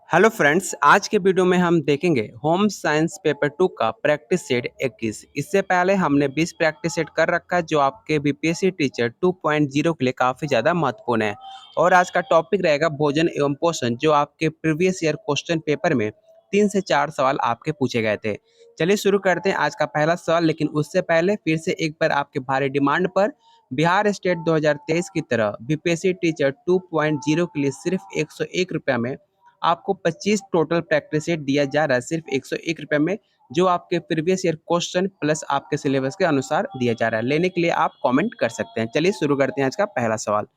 Hello friends, आज के video में हम देखेंगे होम साइंस पेपर 2 का प्रैक्टिस सेट 21। इससे पहले हमने 20 प्रैक्टिस सेट कर रखा है जो आपके बीपीएससी टीचर 2.0 के लिए काफ़ी ज़्यादा महत्वपूर्ण है। और आज का टॉपिक रहेगा भोजन एवं पोषण, जो आपके प्रीवियस ईयर क्वेश्चन पेपर में 3 से 4 सवाल आपके पूछे गए थे। चलिए शुरू करते हैं आज का पहला सवाल, लेकिन उससे पहले फिर से एक बार आपके भारी डिमांड पर बिहार स्टेट 2023 की तरह बीपीएससी टीचर 2.0 के लिए सिर्फ 101 रुपये में आपको 25 टोटल प्रैक्टिस सेट दिया जा रहा है, सिर्फ 101 रुपये में, जो आपके प्रीवियस ईयर क्वेश्चन प्लस आपके सिलेबस के अनुसार दिया जा रहा है। लेने के लिए आप कमेंट कर सकते हैं। चलिए शुरू करते हैं आज का पहला सवाल।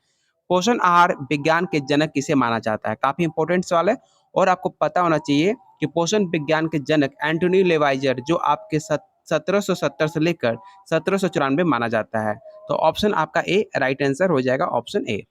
पोषण आहार विज्ञान के जनक किसे माना जाता है? काफी इंपॉर्टेंट सवाल है और आपको पता होना चाहिए कि पोषण विज्ञान के जनक एंटोनी लेवाइजर, जो आपके 1770 से लेकर 1794 माना जाता है। तो ऑप्शन आपका ए राइट आंसर हो जाएगा, ऑप्शन ए।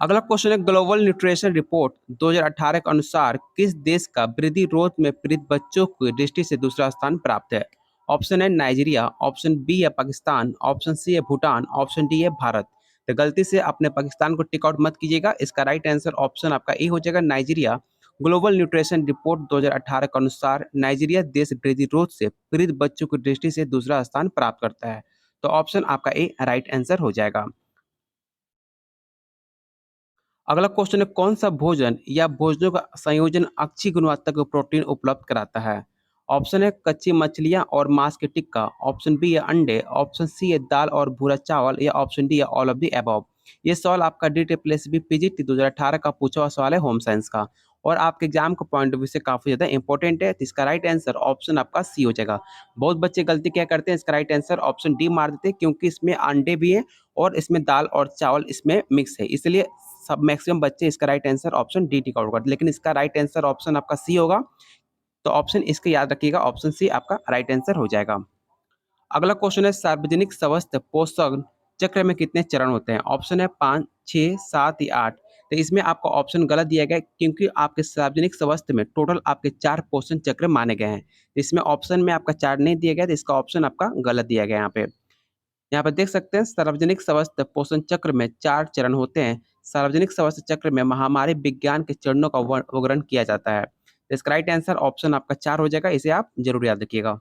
अगला क्वेश्चन है, ग्लोबल न्यूट्रिशन रिपोर्ट 2018 के अनुसार किस देश का वृद्धि रोध में पीड़ित बच्चों की दृष्टि से दूसरा स्थान प्राप्त है? ऑप्शन है नाइजीरिया, ऑप्शन बी है पाकिस्तान, ऑप्शन सी है भूटान, ऑप्शन डी है भारत। तो गलती से अपने पाकिस्तान को टिक आउट मत कीजिएगा। इसका राइट आंसर ऑप्शन आपका ए हो जाएगा, नाइजीरिया। ग्लोबल न्यूट्रिशन रिपोर्ट 2018 के अनुसार नाइजीरिया देश वृद्धि रोध से पीड़ित बच्चों की दृष्टि से दूसरा स्थान प्राप्त करता है। तो ऑप्शन आपका ए राइट आंसर हो जाएगा। अगला क्वेश्चन है, कौन सा भोजन या भोजनों का संयोजन अच्छी गुणवत्ता का प्रोटीन उपलब्ध कराता है? ऑप्शन है कच्ची मछलियां और मांस के टिक्का, ऑप्शन बी है अंडे, ऑप्शन सी है दाल और भूरा चावल, या ऑप्शन डी है ऑल ऑफ द अबव। ये सवाल आपका DTPSB पीजीटी 2018 का पूछा हुआ सवाल है होम साइंस का, और आपके एग्जाम के पॉइंट ऑफ व्यू से काफी ज्यादा इंपॉर्टेंट है। तो इसका राइट आंसर ऑप्शन आपका सी हो जाएगा। बहुत बच्चे गलती क्या करते हैं, इसका राइट आंसर ऑप्शन डी मार देते हैं, क्योंकि इसमें अंडे भी है और इसमें दाल और चावल इसमें मिक्स है, इसलिए सब मैक्सिमम बच्चे इसका right answer option D tick out करते, लेकिन इसका राइट आंसर ऑप्शन आपका सी होगा। तो ऑप्शन इसका याद रखिएगा, ऑप्शन सी आपका राइट आंसर हो जाएगा। अगला क्वेश्चन है, सार्वजनिक स्वास्थ्य पोषण चक्र में कितने चरण होते हैं? ऑप्शन है 5, 6, 7 या 8। तो इसमें आपका ऑप्शन गलत दिया गया है, क्योंकि आपके सार्वजनिक स्वास्थ्य में टोटल आपके 4 पोषण चक्र माने गए हैं। इसमें ऑप्शन में आपका 4 नहीं दिया गया, तो इसका ऑप्शन आपका गलत दिया गया यहाँ पे। यहाँ पर देख सकते हैं, सार्वजनिक स्वास्थ्य पोषण चक्र में 4 चरण होते हैं। सार्वजनिक स्वास्थ्य चक्र में महामारी विज्ञान के चरणों का वर्णन किया जाता है। तो इसका राइट आंसर ऑप्शन आपका 4 हो जाएगा, इसे आप जरूर याद रखिएगा।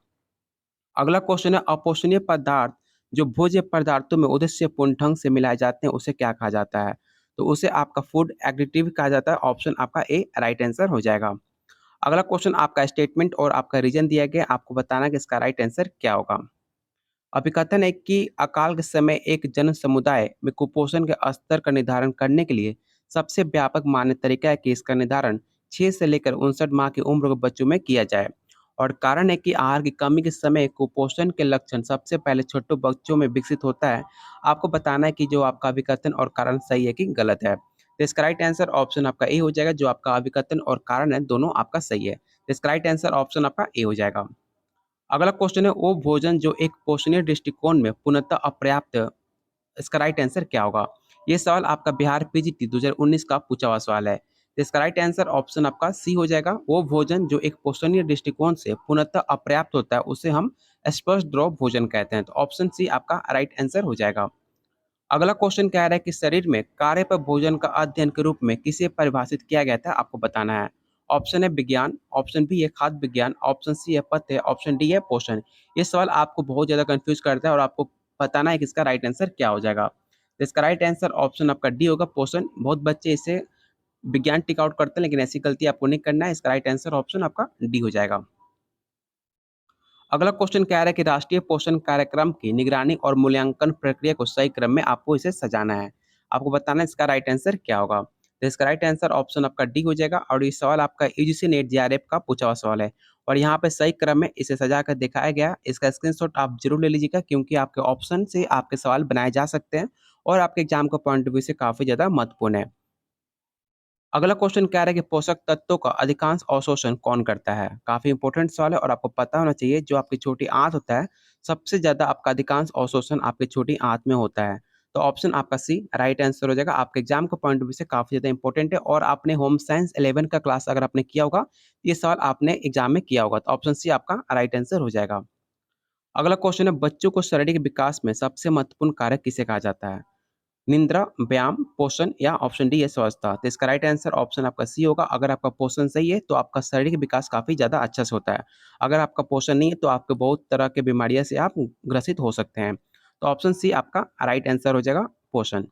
अगला क्वेश्चन है, अपोषणीय पदार्थ जो भोज्य पदार्थों में उद्देश्यपूर्ण ढंग से मिलाए जाते हैं उसे क्या कहा जाता है? तो उसे आपका फूड एडिटिव कहा जाता है। ऑप्शन आपका ए राइट आंसर हो जाएगा। अगला क्वेश्चन आपका स्टेटमेंट और आपका रीजन दिया गया, आपको बताना है कि इसका राइट आंसर क्या होगा। अभिकथन है कि अकाल के समय एक जन समुदाय में कुपोषण के स्तर का निर्धारण करने के लिए सबसे व्यापक मान्य तरीका है कि इसका निर्धारण 6 से लेकर 59 माह की उम्र के बच्चों में किया जाए। और कारण है कि आहार की कमी के समय कुपोषण के लक्षण सबसे पहले छोटे बच्चों में विकसित होता है। आपको बताना है कि जो आपका अभिकथन और कारण सही है कि गलत है। तो इसका राइट आंसर ऑप्शन आपका ए हो जाएगा, जो आपका अभिकथन और कारण है दोनों आपका सही है। तो इसका राइट आंसर ऑप्शन आपका ए हो जाएगा। अगला क्वेश्चन है, वो भोजन जो एक पोषणीय दृष्टिकोण में पूर्णतः अपर्याप्त, इसका राइट आंसर क्या होगा? ये सवाल आपका बिहार पीजीटी 2019 का पूछा हुआ सवाल है। तो इसका राइट आंसर ऑप्शन आपका सी हो जाएगा। वो भोजन जो एक पोषणीय दृष्टिकोण से पूर्णतः अपर्याप्त होता है उसे हम स्पर्श द्रव भोजन कहते हैं। तो ऑप्शन सी आपका राइट आंसर हो जाएगा। अगला क्वेश्चन कह रहा है कि शरीर में कार्य पर भोजन का अध्ययन के रूप में किसे परिभाषित किया गया था, आपको बताना है। ऑप्शन है विज्ञान, ऑप्शन बी है खाद्य विज्ञान, ऑप्शन सी है पथ्य, ऑप्शन डी है पोषण। ये सवाल आपको बहुत ज्यादा कंफ्यूज करता है और आपको बताना है कि इसका राइट आंसर क्या हो जाएगा। तो इसका राइट आंसर ऑप्शन आपका डी होगा, पोषण। बहुत बच्चे इसे विज्ञान टिक आउट करते हैं, लेकिन ऐसी गलती आपको नहीं करना है। इसका राइट आंसर ऑप्शन आपका डी हो जाएगा। अगला क्वेश्चन कह रहा है कि राष्ट्रीय पोषण कार्यक्रम की निगरानी और मूल्यांकन प्रक्रिया को सही क्रम में आपको इसे सजाना है। आपको बताना है इसका राइट आंसर क्या होगा। तो इसका राइट आंसर ऑप्शन आपका डी हो जाएगा, और ये सवाल आपका यूजीसी नेट जेआरएफ का पूछा हुआ सवाल है, और यहाँ पे सही क्रम में इसे सजा कर दिखाया गया। इसका स्क्रीनशॉट आप जरूर ले लीजिएगा, क्योंकि आपके ऑप्शन से आपके सवाल बनाए जा सकते हैं और आपके एग्जाम का पॉइंट ऑफ व्यू से काफी ज्यादा महत्वपूर्ण है। अगला क्वेश्चन क्या है कि पोषक तत्वों का अधिकांश अवशोषण कौन करता है? काफी इंपॉर्टेंट सवाल है और आपको पता होना चाहिए, जो आपकी छोटी आंत होता है सबसे ज्यादा आपका अधिकांश अवशोषण आपकी छोटी आंत में होता है। तो ऑप्शन आपका सी राइट आंसर हो जाएगा। आपके एग्जाम के पॉइंट ऑफ व्यू से काफी ज्यादा इंपॉर्टेंट है, और आपने होम साइंस 11 का क्लास अगर आपने किया होगा, ये सवाल आपने एग्जाम में किया होगा। तो ऑप्शन सी आपका राइट आंसर हो जाएगा। अगला क्वेश्चन है, बच्चों को शारीरिक विकास में सबसे महत्वपूर्ण कारक किसे कहा जाता है? निद्रा, व्यायाम, पोषण या ऑप्शन डी है स्वास्थ्य। तो इसका राइट आंसर ऑप्शन आपका सी होगा। अगर आपका पोषण सही है तो आपका शारीरिक विकास काफ़ी ज़्यादा अच्छा से होता है। अगर आपका पोषण नहीं है तो आपको बहुत तरह के बीमारियों से आप ग्रसित हो सकते हैं। तो ऑप्शन सी आपका राइट आंसर हो जाएगा पोषण।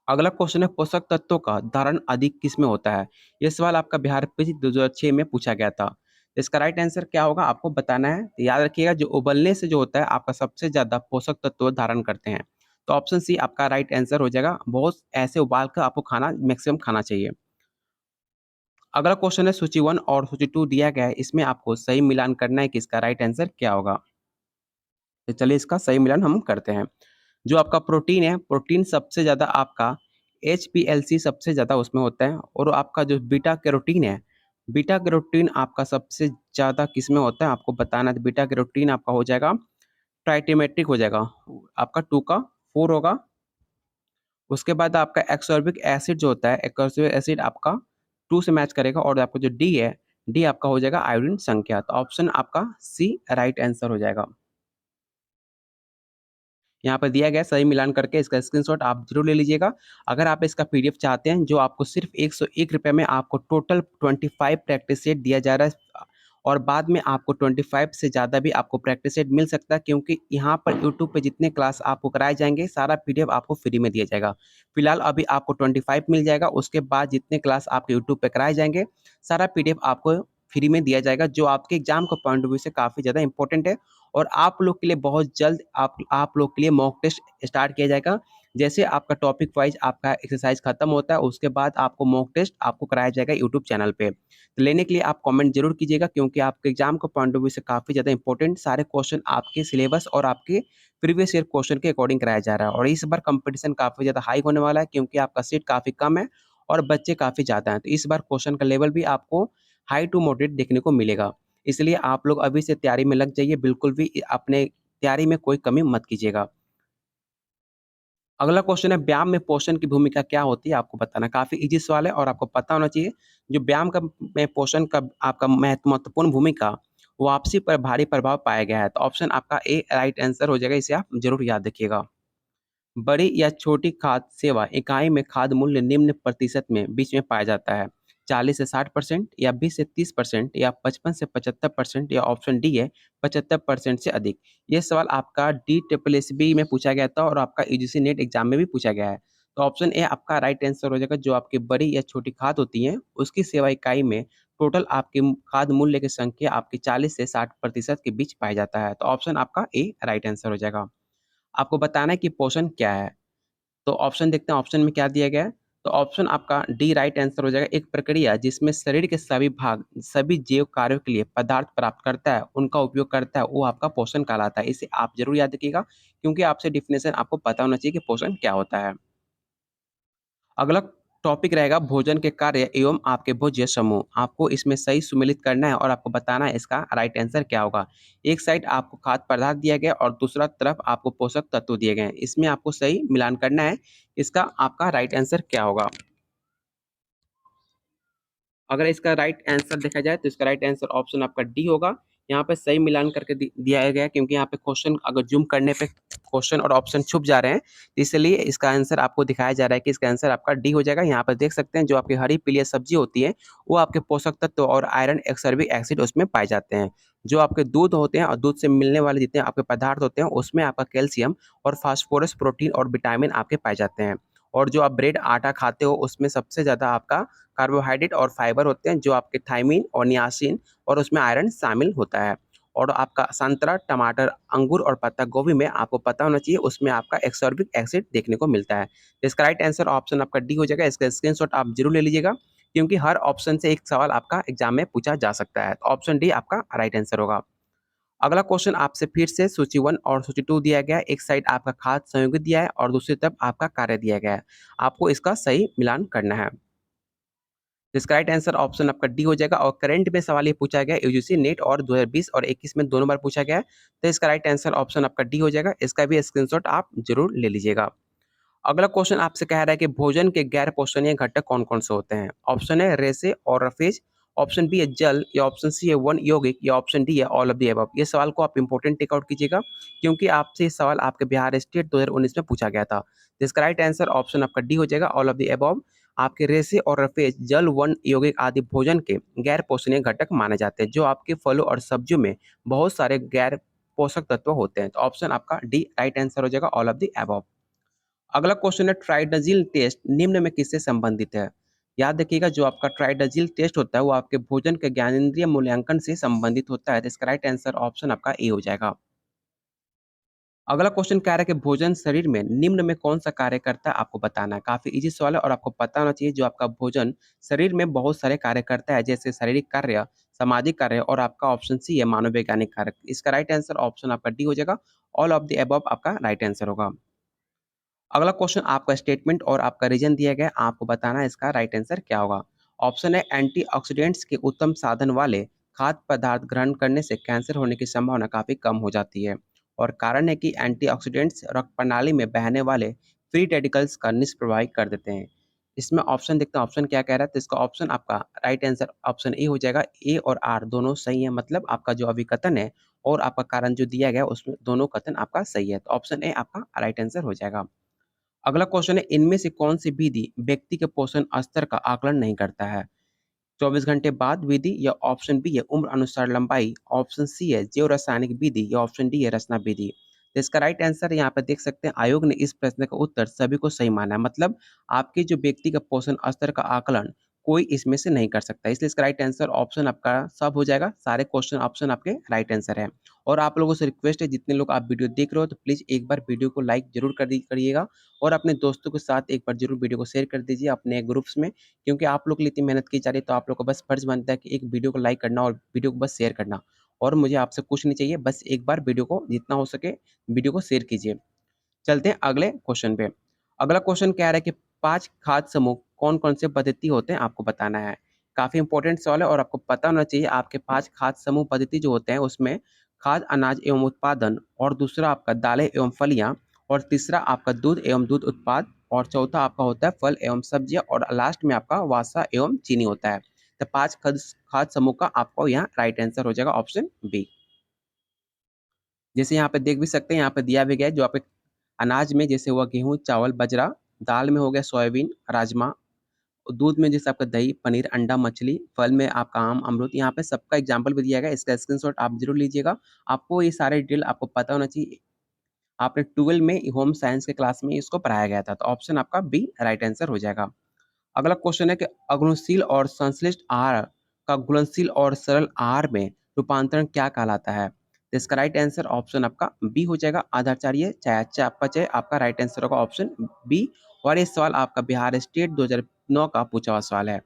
अगला क्वेश्चन है पोषक तत्वों का धारण अधिक किसमें होता है? ये सवाल आपका बिहार पेज 2006 में पूछा गया था। तो इसका राइट आंसर क्या होगा आपको बताना है। तो याद रखिएगा जो उबलने से जो होता है आपका सबसे ज़्यादा पोषक तत्व धारण करते हैं। तो ऑप्शन सी आपका राइट आंसर हो जाएगा। बहुत ऐसे उबाल कर आपको खाना मैक्सिमम खाना चाहिए। अगला क्वेश्चन है सूची 1 और सूची 2 दिया गया है। इसमें आपको सही मिलान करना है कि इसका राइट आंसर क्या होगा। तो चलिए इसका सही मिलान हम करते हैं। जो आपका प्रोटीन है, प्रोटीन सबसे ज़्यादा आपका एचपीएलसी सबसे ज़्यादा उसमें होता है और आपका जो बीटा कैरोटीन है, बीटा कैरोटीन आपका सबसे ज़्यादा किसमें होता है आपको बताना है। तो बीटा कैरोटीन आपका हो जाएगा ट्राइटेमेट्रिक हो जाएगा, आपका 2 का 4 होगा। उसके बाद आपका एक्सॉर्बिक एसिड जो होता है, एक्सॉर्बिक एसिड आपका 2 से मैच करेगा और आपका जो डी है, डी आपका हो जाएगा आयोडीन संख्या। तो ऑप्शन आपका सी राइट आंसर हो जाएगा। यहाँ पर दिया गया है, सही मिलान करके इसका स्क्रीनशॉट आप ज़रूर ले लीजिएगा। अगर आप इसका पीडीएफ चाहते हैं जो आपको सिर्फ़ ₹101 में आपको टोटल 25 प्रैक्टिस सेट दिया जा रहा है और बाद में आपको 25 से ज़्यादा भी आपको प्रैक्टिस सेट मिल सकता है क्योंकि यहाँ पर यूट्यूब पे जितने क्लास आपको कराए जाएँगे सारा पीडीएफ आपको फ्री में दिया जाएगा। फिलहाल अभी आपको 25 मिल जाएगा, उसके बाद जितने क्लास आपके यूट्यूब पे कराए जाएँगे सारा पीडीएफ आपको फ्री में दिया जाएगा जो आपके एग्ज़ाम के पॉइंट ऑफ व्यू से काफ़ी ज़्यादा इम्पोर्टेंट है। और आप लोग के लिए बहुत जल्द आप लोग के लिए मॉक टेस्ट स्टार्ट किया जाएगा। जैसे आपका टॉपिक वाइज़ आपका एक्सरसाइज खत्म होता है, उसके बाद आपको मॉक टेस्ट आपको कराया जाएगा यूट्यूब चैनल पे। तो लेने के लिए आप कमेंट ज़रूर कीजिएगा क्योंकि आपके एग्ज़ाम के पॉइंट ऑफ व्यू से काफ़ी ज़्यादा इंपॉर्टेंट सारे क्वेश्चन आपके सिलेबस और आपके प्रीवियस ईयर क्वेश्चन के अकॉर्डिंग कराया जा रहा है। और इस बार कॉम्पिटिशन काफ़ी ज़्यादा हाई होने वाला है क्योंकि आपका सीट काफ़ी कम है और बच्चे काफ़ी ज़्यादा हैं। तो इस बार क्वेश्चन का लेवल भी आपको हाई टू मॉडरेट देखने को मिलेगा। इसलिए आप लोग अभी से तैयारी में लग जाइए, बिल्कुल भी अपने तैयारी में कोई कमी मत कीजिएगा। अगला क्वेश्चन है व्यायाम में पोषण की भूमिका क्या होती है आपको बताना है। काफ़ी ईज़ी सवाल है और आपको पता होना चाहिए। जो व्यायाम का में पोषण का आपका महत्वपूर्ण भूमिका वापसी पर भारी प्रभाव पाया गया है। तो ऑप्शन आपका ए राइट आंसर हो जाएगा, इसे आप ज़रूर याद रखिएगा। बड़ी या छोटी खाद्य सेवा इकाई में खाद्य मूल्य निम्न प्रतिशत में बीच में पाया जाता है। 40 से 60% या 20 से 30% या 55 से 75% या ऑप्शन डी है 75% से अधिक। ये सवाल आपका DSSB में पूछा गया था और आपका यूजीसी नेट एग्जाम में भी पूछा गया है। तो ऑप्शन ए आपका राइट आंसर हो जाएगा। जो आपकी बड़ी या छोटी खाद होती हैं उसकी सेवा इकाई में टोटल आपके खाद्य मूल्य की संख्या आपकी 40 से 60% के बीच पाया जाता है। तो ऑप्शन आपका ए राइट आंसर हो जाएगा। आपको बताना है कि पोषण क्या है? तो ऑप्शन देखते हैं ऑप्शन में क्या दिया गया है। तो ऑप्शन आपका डी राइट आंसर हो जाएगा। एक प्रक्रिया जिसमें शरीर के सभी भाग सभी जैव कार्यों के लिए पदार्थ प्राप्त करता है, उनका उपयोग करता है, वो आपका पोषण कहलाता है। इसे आप ज़रूर याद रखिएगा क्योंकि आपसे डेफिनेशन आपको पता होना चाहिए कि पोषण क्या होता है। अगला टॉपिक रहेगा भोजन के कार्य एवं आपके भोज्य समूह। आपको इसमें सही सुमेलित करना है और आपको बताना है इसका राइट आंसर क्या होगा। एक साइड आपको खाद्य पदार्थ दिया गया और दूसरा तरफ आपको पोषक तत्व दिए गए हैं। इसमें आपको सही मिलान करना है। इसका आपका राइट आंसर क्या होगा? अगर इसका राइट आंसर देखा जाए तो इसका राइट आंसर ऑप्शन आपका डी होगा। यहाँ पे सही मिलान करके दिया गया है क्योंकि यहाँ पे क्वेश्चन अगर जूम करने पे क्वेश्चन और ऑप्शन छुप जा रहे हैं, तो इसलिए इसका आंसर आपको दिखाया जा रहा है कि इसका आंसर आपका डी हो जाएगा। यहाँ पर देख सकते हैं जो आपकी हरी पीली सब्जी होती है वो आपके पोषक तत्व और आयरन एक्सर्बिक एसिड उसमें पाए जाते हैं। जो आपके दूध होते हैं और दूध से मिलने वाले जितने आपके पदार्थ होते हैं उसमें आपका कैल्शियम और फास्फोरस प्रोटीन और विटामिन आपके पाए जाते हैं। और जो आप ब्रेड आटा खाते हो उसमें सबसे ज़्यादा आपका कार्बोहाइड्रेट और फाइबर होते हैं जो आपके थायमीन और नियासिन और उसमें आयरन शामिल होता है। और आपका संतरा, टमाटर, अंगूर और पत्ता गोभी में आपको पता होना चाहिए उसमें आपका एक्सॉर्बिक एसिड देखने को मिलता है। तो इसका राइट आंसर ऑप्शन आपका डी हो जाएगा। इसका स्क्रीनशॉट आप जरूर ले लीजिएगा क्योंकि हर ऑप्शन से एक सवाल आपका एग्जाम में पूछा जा सकता है। तो ऑप्शन डी आपका राइट आंसर होगा। अगला क्वेश्चन आपसे फिर से सूची 1 और सूची 2 दिया गया है। एक साइड आपका खाद्य संयुगित दिया है और दूसरी तरफ आपका कार्य दिया गया है। आपको इसका सही मिलान करना है। इसका राइट आंसर ऑप्शन आपका डी हो जाएगा। और करंट में सवाल ये पूछा गया है यूजीसी नेट और 2020 और 21 में दोनों बार पूछा गया है। तो इसका राइट आंसर ऑप्शन आपका डी हो जाएगा। इसका भी स्क्रीनशॉट आप जरूर ले लीजिएगा। अगला क्वेश्चन आपसे कह रहा है कि भोजन के गैर पोषणीय घटक कौन-कौन से होते हैं? ऑप्शन है रेशे और रफेज, ऑप्शन बी है जल, या ऑप्शन सी है वन यौगिक, या ऑप्शन डी है ऑल ऑफ द अबव। ये सवाल को आप इंपॉर्टेंट टेक आउट कीजिएगा, क्योंकि आपसे ये सवाल आपके बिहार स्टेट 2019 में पूछा गया था। तो इसका राइट आंसर ऑप्शन आपका डी हो जाएगा, ऑल ऑफ द अबव। आपके रेसे और रफेज जल, वन यौगिक आदि भोजन के गैर पोषणीय घटक माने जाते हैं, जो आपके फलों और सब्जियों में बहुत सारे गैर पोषक तत्व होते हैं। तो ऑप्शन आपका डी राइट आंसर हो जाएगा, ऑल ऑफ द अबव। अगला क्वेश्चन है ट्राइडाजिल टेस्ट निम्न में किससे संबंधित है? याद रखिएगा, जो आपका ट्राइडाजिल टेस्ट होता है वो आपके भोजन के ज्ञानेंद्रिय मूल्यांकन से संबंधित होता है। तो इसका राइट आंसर ऑप्शन आपका ए हो जाएगा। अगला क्वेश्चन कह रहा है कि भोजन शरीर में निम्न में कौन सा कार्य करता है, आपको बताना है। काफी इजी सवाल है और आपको पता होना चाहिए, जो आपका भोजन शरीर में बहुत सारे कार्य करता है, जैसे शारीरिक कार्य, सामाजिक कार्य, और आपका ऑप्शन सी है मानववैज्ञानिक कार्य। इसका राइट आंसर ऑप्शन आपका डी हो जाएगा, ऑल ऑफ द अबव आपका राइट आंसर होगा। अगला क्वेश्चन आपका स्टेटमेंट और आपका रीजन दिया गया है, आपको बताना है इसका राइट आंसर क्या होगा। ऑप्शन है एंटीऑक्सीडेंट्स के उत्तम साधन वाले खाद्य पदार्थ ग्रहण करने से कैंसर होने की संभावना काफी कम हो जाती है, और कारण है कि एंटीऑक्सीडेंट्स रक्त प्रणाली में बहने वाले फ्री रेडिकल्स का निष्प्रभावी कर देते हैं। इसमें ऑप्शन देखते हैं, ऑप्शन क्या कह रहा है। तो इसका ऑप्शन आपका राइट आंसर ऑप्शन ए हो जाएगा। ए और आर दोनों सही है, मतलब आपका जो अभिकथन है और आपका कारण जो दिया गया है उसमें दोनों कथन आपका सही है। तो ऑप्शन ए आपका राइट आंसर हो जाएगा। अगला क्वेश्चन है इनमें से कौन सी विधि व्यक्ति के पोषण स्तर का आकलन नहीं करता है? 24 घंटे बाद विधि, या ऑप्शन बी है उम्र अनुसार लंबाई, ऑप्शन सी है जैव रासायनिक विधि, या ऑप्शन डी है रचना विधि। तो इसका राइट आंसर यहाँ पे देख सकते हैं, आयोग ने इस प्रश्न का उत्तर सभी को सही माना है, मतलब आपके जो व्यक्ति का पोषण स्तर का आकलन कोई इसमें से नहीं कर सकता, इसलिए इसका राइट आंसर ऑप्शन आपका सब हो जाएगा। सारे क्वेश्चन ऑप्शन आपके राइट आंसर है। और आप लोगों से रिक्वेस्ट है, जितने लोग आप वीडियो देख रहे हो तो प्लीज एक बार वीडियो को लाइक जरूर करिएगा, और अपने दोस्तों के साथ एक बार जरूर वीडियो को शेयर कर दीजिए अपने ग्रुप्स में, क्योंकि आप लोग के लिए इतनी मेहनत की जा रही है, तो आप लोग का बस फर्ज बनता है कि एक वीडियो को लाइक करना और वीडियो को बस शेयर करना। और मुझे आपसे कुछ नहीं चाहिए, बस एक बार वीडियो को जितना हो सके वीडियो को शेयर कीजिए। चलते हैं अगले क्वेश्चन पे। अगला क्वेश्चन कह रहा है कि 5 खाद्य समूह कौन-कौन से पद्धति होते हैं, आपको बताना है। काफ़ी इंपॉर्टेंट सवाल है और आपको पता होना चाहिए, आपके 5 खाद्य समूह पद्धति जो होते हैं उसमें खाद्य अनाज एवं उत्पादन, और दूसरा आपका दालें एवं फलियाँ, और तीसरा आपका दूध एवं दूध उत्पाद, और चौथा आपका होता है फल एवं सब्जियाँ, और लास्ट में आपका वसा एवं चीनी होता है। तो 5 खाद्य समूह का आपको यहाँ राइट आंसर हो जाएगा ऑप्शन बी। जैसे यहाँ पे देख भी सकते हैं, यहाँ पे दिया भी गया है, जो आपके अनाज में जैसे हुआ गेहूँ, चावल, बाजरा, दाल में हो गया सोयाबीन, राजमा, दूध में जैसे आपका दही, पनीर, अंडा, मछली, फल में आपका आम, अमरूद, यहाँ पे सबका एग्जाम्पल भी दिया गया है, इसका स्क्रीनशॉट आप जरूर लीजिएगा। आपको ये सारे डिटेल आपको पता होना चाहिए, आपने 12 में होम साइंस के क्लास में इसको पढ़ाया गया था। तो ऑप्शन आपका बी राइट आंसर हो जाएगा। अगला क्वेश्चन है कि अघुलनशील और संश्लिष्ट आहार का घुलनशील और सरल आहार में रूपांतरण क्या कहलाता है? तो इसका राइट आंसर ऑप्शन आपका बी हो जाएगा, आधारचार्य चयापचय आपका राइट आंसर होगा ऑप्शन बी। और ये सवाल आपका बिहार स्टेट 2009 का पूछा हुआ सवाल है।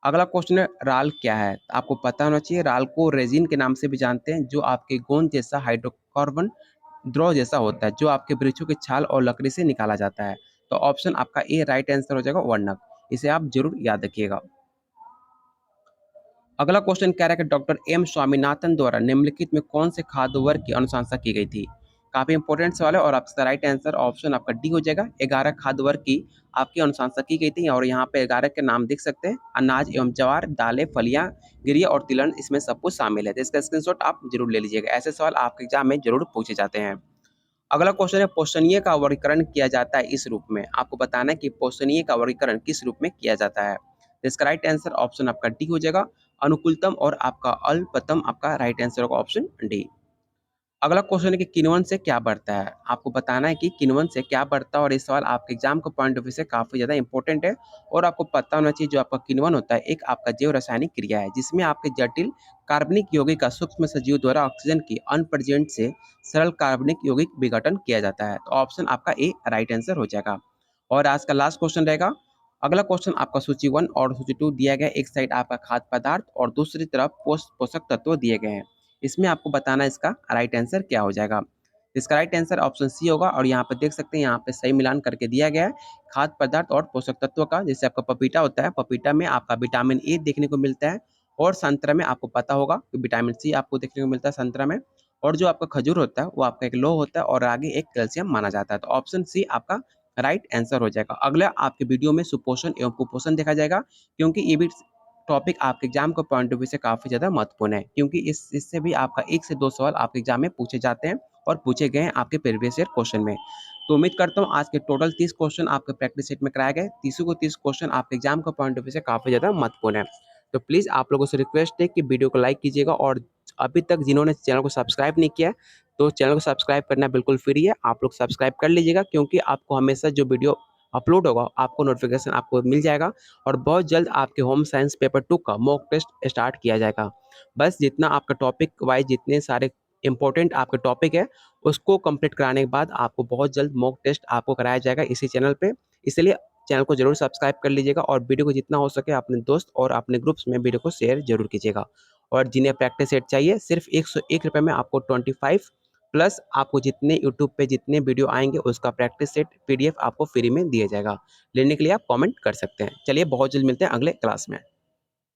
अगला क्वेश्चन है राल क्या है? आपको पता होना चाहिए, राल को रेजिन के नाम से भी जानते हैं, जो आपके गोंद जैसा हाइड्रोकार्बन द्रव जैसा होता है, जो आपके वृक्षों की छाल और लकड़ी से निकाला जाता है। तो ऑप्शन आपका ए राइट आंसर हो जाएगा, वर्णक। इसे आप जरूर याद रखिएगा। अगला क्वेश्चन कह रहा है कि डॉक्टर एम स्वामीनाथन द्वारा निम्नलिखित में कौन से खाद्य वर्ग की अनुशंसा की गई थी? काफी इंपॉर्टेंट सवाल है और आपका राइट आंसर ऑप्शन आपका डी हो जाएगा। 11 खाद्य वर्ग की आपकी अनुशंसा की गई थी, और यहाँ पे 11 के नाम देख सकते हैं, अनाज एवं ज्वार, दालें, फलियां, गिरिया और तिलहन, इसमें सब कुछ शामिल है। तो इसका स्क्रीनशॉट आप जरूर ले लीजिएगा, ऐसे सवाल आपके एग्जाम में जरूर पूछे जाते हैं। अगला क्वेश्चन है पोषणीय का वर्गीकरण किया जाता है इस रूप में, आपको बताना है कि पोषणीय का वर्गीकरण किस रूप में किया जाता है। तो इसका राइट आंसर ऑप्शन आपका डी हो जाएगा, अनुकूलतम और आपका अल्पतम, आपका राइट आंसर होगा ऑप्शन डी। अगला क्वेश्चन है कि किण्वन से क्या बढ़ता है, आपको बताना है कि किण्वन से क्या बढ़ता है, और इस सवाल आपके एग्जाम के पॉइंट ऑफ व्यू से काफी ज्यादा इंपॉर्टेंट है। और आपको पता होना चाहिए, जो आपका किण्वन होता है एक आपका जैव रासायनिक क्रिया है, जिसमें आपके जटिल कार्बनिक यौगिक का सूक्ष्म सजीव द्वारा ऑक्सीजन की अनप्रेजेंट से सरल कार्बनिक यौगिक विघटन किया जाता है। तो ऑप्शन आपका ए राइट आंसर हो जाएगा। और आज का लास्ट क्वेश्चन रहेगा। अगला क्वेश्चन आपका सूची 1 और सूची 2 दिया गया है, एक साइड आपका खाद्य पदार्थ और दूसरी तरफ पोषक तत्व दिए गए हैं। इसमें आपको बताना है इसका राइट आंसर क्या हो जाएगा। इसका राइट आंसर ऑप्शन सी होगा, और यहाँ पे देख सकते हैं, यहाँ पे सही मिलान करके दिया गया है खाद्य पदार्थ और पोषक तत्व का। जैसे आपका पपीता होता है, पपीता में आपका विटामिन ए देखने को मिलता है, और संतरा में आपको पता होगा कि विटामिन सी आपको देखने को मिलता है संतरा में, और जो आपका खजूर होता है वो आपका एक लोह होता है, और आगे एक कैल्शियम माना जाता है। तो ऑप्शन सी आपका राइट आंसर हो जाएगा। अगला आपके वीडियो में सुपोषण एवं कुपोषण देखा जाएगा, क्योंकि ये भी टॉपिक आपके एग्जाम के पॉइंट ऑफ व्यू से काफ़ी ज़्यादा महत्वपूर्ण है, क्योंकि इससे भी आपका 1 से 2 सवाल आपके एग्जाम में पूछे जाते हैं और पूछे गए हैं आपके प्रीवियस ईयर क्वेश्चन में। तो उम्मीद करता हूँ आज के टोटल 30 क्वेश्चन आपके प्रैक्टिस सेट में कराए गए, 30 को 30 क्वेश्चन आपके एग्जाम के पॉइंट ऑफ व्यू से काफ़ी ज़्यादा महत्वपूर्ण है। तो प्लीज़ आप लोगों से रिक्वेस्ट है कि वीडियो को लाइक कीजिएगा, और अभी तक जिन्होंने चैनल को सब्सक्राइब नहीं किया है, तो चैनल को सब्सक्राइब करना बिल्कुल फ्री है। आप लोग सब्सक्राइब कर लीजिएगा, क्योंकि आपको हमेशा जो वीडियो अपलोड होगा आपको नोटिफिकेशन आपको मिल जाएगा, और बहुत जल्द आपके होम साइंस पेपर 2 का मॉक टेस्ट स्टार्ट किया जाएगा। बस जितना आपका टॉपिक वाइज जितने सारे इंपॉर्टेंट आपके टॉपिक है, उसको कंप्लीट कराने के बाद आपको बहुत जल्द मॉक टेस्ट आपको कराया जाएगा इसी चैनल पे। इसलिए चैनल को ज़रूर सब्सक्राइब कर लीजिएगा, और वीडियो को जितना हो सके अपने दोस्त और अपने ग्रुप्स में वीडियो को शेयर ज़रूर कीजिएगा। और जिन्हें प्रैक्टिस सेट चाहिए, सिर्फ ₹101 में आपको 25 प्लस आपको जितने यूट्यूब पे जितने वीडियो आएँगे उसका प्रैक्टिस सेट पीडीएफ आपको फ्री में दिया जाएगा। लेने के लिए आप कमेंट कर सकते हैं। चलिए बहुत जल्द मिलते हैं अगले क्लास में।